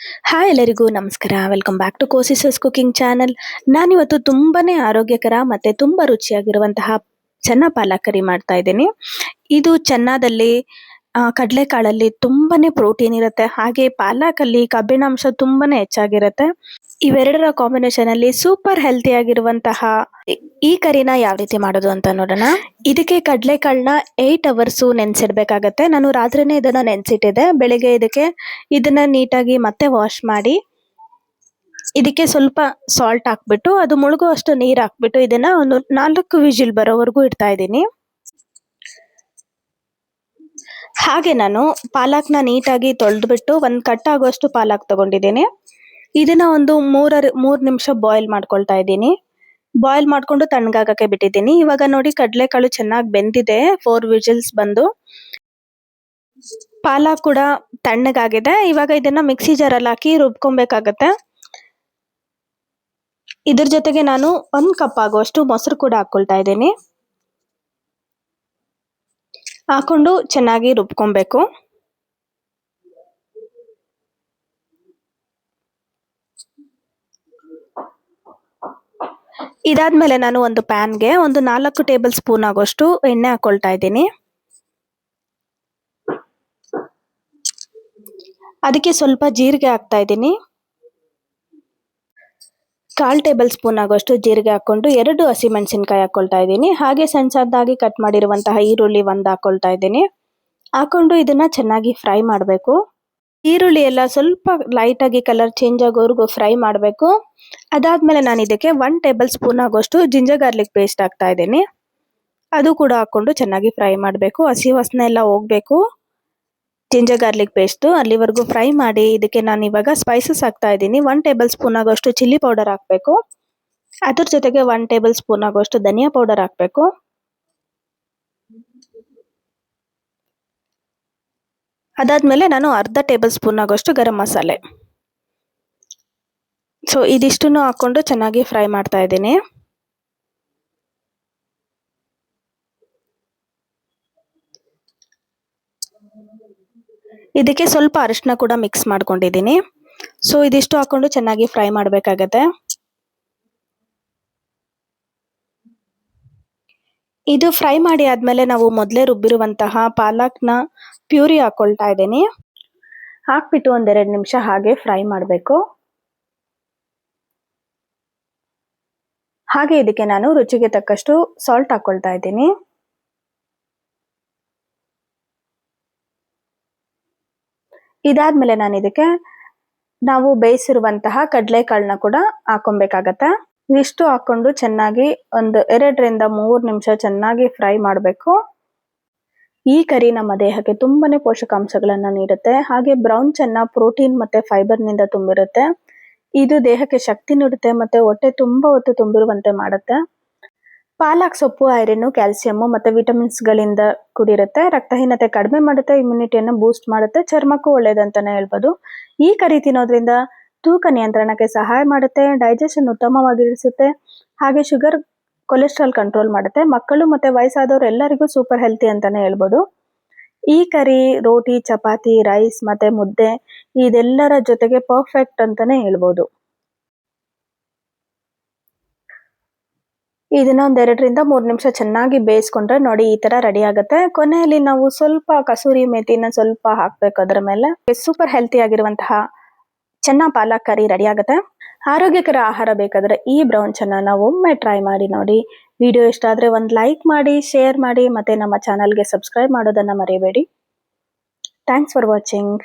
Hi ಎಲ್ಲರಿಗೂ ನಮಸ್ಕಾರ. Welcome back to ಕೋಸಿಸಸ್ ಕುಕಿಂಗ್ ಚಾನಲ್. ನಾನಿವತ್ತು ತುಂಬಾನೇ ಆರೋಗ್ಯಕರ ಮತ್ತು ತುಂಬ ರುಚಿಯಾಗಿರುವಂತಹ ಚೆನ್ನ ಪಾಲಕ್ ಕರಿ ಮಾಡ್ತಾ ಇದ್ದೀನಿ. ಇದು ಚೆನ್ನಾದಲ್ಲಿ ಕಡಲೆಕಾಳಲ್ಲಿ ತುಂಬಾನೇ ಪ್ರೋಟೀನ್ ಇರುತ್ತೆ, ಹಾಗೆ ಪಾಲಕಲ್ಲಿ ಕಬ್ಬಿಣಾಂಶ ತುಂಬಾನೇ ಹೆಚ್ಚಾಗಿರುತ್ತೆ. ಇವೆರಡರ ಕಾಂಬಿನೇಷನ್ ಅಲ್ಲಿ ಸೂಪರ್ ಹೆಲ್ತಿ ಆಗಿರುವಂತಹ ಈ ಕರಿನ ಯಾವ ರೀತಿ ಮಾಡೋದು ಅಂತ ನೋಡೋಣ. ಇದಕ್ಕೆ ಕಡಲೆಕಾಳನ್ನ 8 ಅವರ್ಸು ನೆನೆಸಿಡ್ಬೇಕಾಗತ್ತೆ. ನಾನು ರಾತ್ರಿನೇ ಇದನ್ನ ನೆನೆಸಿಟ್ಟಿದ್ದೆ. ಬೆಳಿಗ್ಗೆ ಇದನ್ನ ನೀಟಾಗಿ ಮತ್ತೆ ವಾಶ್ ಮಾಡಿ ಇದಕ್ಕೆ ಸ್ವಲ್ಪ ಸಾಲ್ಟ್ ಹಾಕ್ಬಿಟ್ಟು ಅದು ಮುಳುಗುವಷ್ಟು ನೀರು ಹಾಕ್ಬಿಟ್ಟು ಇದನ್ನ ಒಂದು 4 ವಿಜಿಲ್ ಬರೋವರೆಗೂ ಇಡ್ತಾ ಇದ್ದೀನಿ. ಹಾಗೆ ನಾನು ಪಾಲಕ್ನ ನೀಟಾಗಿ ತೊಳೆದ್ಬಿಟ್ಟು ಒಂದು ಕಟ್ ಆಗುವಷ್ಟು ಪಾಲಕ್ ತಗೊಂಡಿದ್ದೀನಿ. ಇದನ್ನ ಒಂದು 3 ನಿಮಿಷ ಬಾಯ್ಲ್ ಮಾಡ್ಕೊಳ್ತಾ ಇದ್ದೀನಿ. ಬಾಯ್ಲ್ ಮಾಡ್ಕೊಂಡು ತಣ್ಣಗಾಗಕ್ಕೆ ಬಿಟ್ಟಿದ್ದೀನಿ. ಇವಾಗ ನೋಡಿ ಕಡಲೆಕಾಳು ಚೆನ್ನಾಗಿ ಬೆಂದಿದೆ. 4 ವಿಜಿಲ್ಸ್ ಬಂದು ಪಾಲಕ್ ಕೂಡ ತಣ್ಣಗಾಗಿದೆ. ಇವಾಗ ಇದನ್ನ ಮಿಕ್ಸಿ ಜಾರಲ್ಲಿ ಹಾಕಿ ರುಬ್ಕೊಬೇಕಾಗತ್ತೆ. ಇದ್ರ ಜೊತೆಗೆ ನಾನು 1 ಕಪ್ ಆಗುವಷ್ಟು ಮೊಸರು ಕೂಡ ಹಾಕೊಳ್ತಾ ಇದ್ದೀನಿ. ಹಾಕೊಂಡು ಚೆನ್ನಾಗಿ ರುಬ್ಕೊಬೇಕು. ಇದಾದ್ಮೇಲೆ ನಾನು ಒಂದು ಪ್ಯಾನ್ಗೆ ಒಂದು 4 ಟೇಬಲ್ ಸ್ಪೂನ್ ಆಗೋಷ್ಟು ಎಣ್ಣೆ ಹಾಕೊಳ್ತಾ ಇದ್ದೀನಿ. ಅದಕ್ಕೆ ಸ್ವಲ್ಪ ಜೀರಿಗೆ ಹಾಕ್ತಾ ಇದ್ದೀನಿ. 1/4 ಟೇಬಲ್ ಸ್ಪೂನ್ ಆಗೋಷ್ಟು ಜೀರಿಗೆ ಹಾಕೊಂಡು 2 ಹಸಿಮೆಣಸಿನಕಾಯಿ ಹಾಕೊಳ್ತಾ ಇದ್ದೀನಿ. ಹಾಗೆ ಸಣ್ಣದಾಗಿ ಕಟ್ ಮಾಡಿರುವಂತಹ ಈರುಳ್ಳಿ 1 ಹಾಕೊಳ್ತಾ ಇದ್ದೀನಿ. ಹಾಕೊಂಡು ಇದನ್ನ ಚೆನ್ನಾಗಿ ಫ್ರೈ ಮಾಡಬೇಕು. ಈರುಳ್ಳಿ ಎಲ್ಲ ಸ್ವಲ್ಪ ಲೈಟ್ ಆಗಿ ಕಲರ್ ಚೇಂಜ್ ಆಗೋವರೆಗೂ ಫ್ರೈ ಮಾಡಬೇಕು. ಅದಾದ್ಮೇಲೆ ನಾನು ಇದಕ್ಕೆ 1 ಟೇಬಲ್ ಸ್ಪೂನ್ ಆಗೋಷ್ಟು ಜಿಂಜರ್ ಗಾರ್ಲಿಕ್ ಪೇಸ್ಟ್ ಹಾಕ್ತಾ ಇದ್ದೀನಿ. ಅದು ಕೂಡ ಹಾಕೊಂಡು ಚೆನ್ನಾಗಿ ಫ್ರೈ ಮಾಡಬೇಕು. ಹಸಿ ವಾಸನೆ ಎಲ್ಲ ಹೋಗ್ಬೇಕು ಜಿಂಜರ್ ಗಾರ್ಲಿಕ್ ಪೇಸ್ಟ್ ಅಲ್ಲಿವರೆಗೂ ಫ್ರೈ ಮಾಡಿ. ಇದಕ್ಕೆ ನಾನು ಇವಾಗ ಸ್ಪೈಸಸ್ ಹಾಕ್ತಾ ಇದ್ದೀನಿ. 1 ಟೇಬಲ್ ಸ್ಪೂನ್ ಆಗೋಷ್ಟು ಚಿಲ್ಲಿ ಪೌಡರ್ ಹಾಕಬೇಕು. ಅದ್ರ ಜೊತೆಗೆ 1 ಟೇಬಲ್ ಸ್ಪೂನ್ ಆಗೋಷ್ಟು ಧನಿಯಾ ಪೌಡರ್ ಹಾಕಬೇಕು. ಅದಾದ್ಮೇಲೆ ನಾನು ಅರ್ಧ ಟೇಬಲ್ ಸ್ಪೂನ್ ಆಗೋಷ್ಟು ಗರಂ ಮಸಾಲೆ. ಸೊ ಇದಿಷ್ಟನ್ನು ಹಾಕೊಂಡು ಚೆನ್ನಾಗಿ ಫ್ರೈ ಮಾಡ್ತಾ ಇದ್ದೀನಿ. ಇದಕ್ಕೆ ಸ್ವಲ್ಪ ಅರಿಶಿನ ಕೂಡ ಮಿಕ್ಸ್ ಮಾಡ್ಕೊಂಡಿದ್ದೀನಿ. ಸೊ ಇದಿಷ್ಟು ಹಾಕೊಂಡು ಚೆನ್ನಾಗಿ ಫ್ರೈ ಮಾಡಬೇಕಾಗತ್ತೆ. ಇದು ಫ್ರೈ ಮಾಡಿ ಆದ್ಮೇಲೆ ನಾವು ಮೊದಲೇ ರುಬ್ಬಿರುವಂತಹ ಪಾಲಕ್ನ ಪ್ಯೂರಿ ಹಾಕೊಳ್ತಾ ಇದ್ದೀನಿ. ಹಾಕ್ಬಿಟ್ಟು 1-2 ನಿಮಿಷ ಹಾಗೆ ಫ್ರೈ ಮಾಡಬೇಕು. ಹಾಗೆ ಇದಕ್ಕೆ ನಾನು ರುಚಿಗೆ ತಕ್ಕಷ್ಟು ಸಾಲ್ಟ್ ಹಾಕೊಳ್ತಾ ಇದ್ದೀನಿ. ಇದಾದ್ಮೇಲೆ ನಾನು ಇದಕ್ಕೆ ನಾವು ಬೇಯಿಸಿರುವಂತಹ ಕಡಲೆಕಾಳನ್ನ ಕೂಡ ಹಾಕೊಬೇಕಾಗತ್ತೆ. ಇದಿಷ್ಟು ಹಾಕೊಂಡು ಚೆನ್ನಾಗಿ ಒಂದು 2-3 ನಿಮಿಷ ಚೆನ್ನಾಗಿ ಫ್ರೈ ಮಾಡಬೇಕು. ಈ ಕರಿ ನಮ್ಮ ದೇಹಕ್ಕೆ ತುಂಬಾನೇ ಪೋಷಕಾಂಶಗಳನ್ನ ನೀಡುತ್ತೆ. ಹಾಗೆ ಬ್ರೌನ್ ಚೆನ್ನ ಪ್ರೋಟೀನ್ ಮತ್ತೆ ಫೈಬರ್ ನಿಂದ ತುಂಬಿರುತ್ತೆ. ಇದು ದೇಹಕ್ಕೆ ಶಕ್ತಿ ನೀಡುತ್ತೆ ಮತ್ತೆ ಹೊಟ್ಟೆ ತುಂಬಾ ಹೊತ್ತು ತುಂಬಿರುವಂತೆ ಮಾಡುತ್ತೆ. ಪಾಲಕ್ ಸೊಪ್ಪು ಐರನ್, ಕ್ಯಾಲ್ಸಿಯಂ ಮತ್ತೆ ವಿಟಮಿನ್ಸ್ ಗಳಿಂದ ಕೂಡಿರುತ್ತೆ. ರಕ್ತಹೀನತೆ ಕಡಿಮೆ ಮಾಡುತ್ತೆ, ಇಮ್ಯುನಿಟಿಯನ್ನು ಬೂಸ್ಟ್ ಮಾಡುತ್ತೆ, ಚರ್ಮಕ್ಕೂ ಒಳ್ಳೇದಂತಾನೆ ಹೇಳ್ಬೋದು. ಈ ಕರಿ ತಿನ್ನೋದ್ರಿಂದ ತೂಕ ನಿಯಂತ್ರಣಕ್ಕೆ ಸಹಾಯ ಮಾಡುತ್ತೆ, ಡೈಜೆಷನ್ ಉತ್ತಮವಾಗಿರಿಸುತ್ತೆ, ಹಾಗೆ ಶುಗರ್ ಕೊಲೆಸ್ಟ್ರಾಲ್ ಕಂಟ್ರೋಲ್ ಮಾಡುತ್ತೆ. ಮಕ್ಕಳು ಮತ್ತೆ ವಯಸ್ಸಾದವರು ಎಲ್ಲರಿಗೂ ಸೂಪರ್ ಹೆಲ್ತಿ ಅಂತಾನೆ ಹೇಳ್ಬೋದು. ಈ ಕರಿ ರೋಟಿ, ಚಪಾತಿ, ರೈಸ್ ಮತ್ತೆ ಮುದ್ದೆ ಇದೆಲ್ಲರ ಜೊತೆಗೆ ಪರ್ಫೆಕ್ಟ್ ಅಂತಾನೆ ಹೇಳ್ಬೋದು. ಇದನ್ನ 2-3 ನಿಮಿಷ ಚೆನ್ನಾಗಿ ಬೇಯಿಸ್ಕೊಂಡ್ರೆ ನೋಡಿ ಈ ತರ ರೆಡಿ ಆಗುತ್ತೆ. ಕೊನೆಯಲ್ಲಿ ನಾವು ಸ್ವಲ್ಪ ಕಸೂರಿ ಮೇಥಿನ ಸ್ವಲ್ಪ ಹಾಕ್ಬೇಕು ಅದರ ಮೇಲೆ. ಸೂಪರ್ ಹೆಲ್ತಿ ಆಗಿರುವಂತಹ ಚೆನ್ನ ಪಾಲಕ್ ಕರಿ ರೆಡಿ ಆಗುತ್ತೆ. ಆರೋಗ್ಯಕರ ಆಹಾರ ಬೇಕಾದ್ರೆ ಈ ಬ್ರೌನ್ ಚೆನ್ನ ಒಮ್ಮೆ ಟ್ರೈ ಮಾಡಿ ನೋಡಿ. ವಿಡಿಯೋ ಇಷ್ಟ ಆದ್ರೆ ಒಂದು ಲೈಕ್ ಮಾಡಿ, ಶೇರ್ ಮಾಡಿ ಮತ್ತೆ ನಮ್ಮ ಚಾನಲ್ಗೆ ಸಬ್ಸ್ಕ್ರೈಬ್ ಮಾಡೋದನ್ನ ಮರೆಯಬೇಡಿ. Thanks for watching.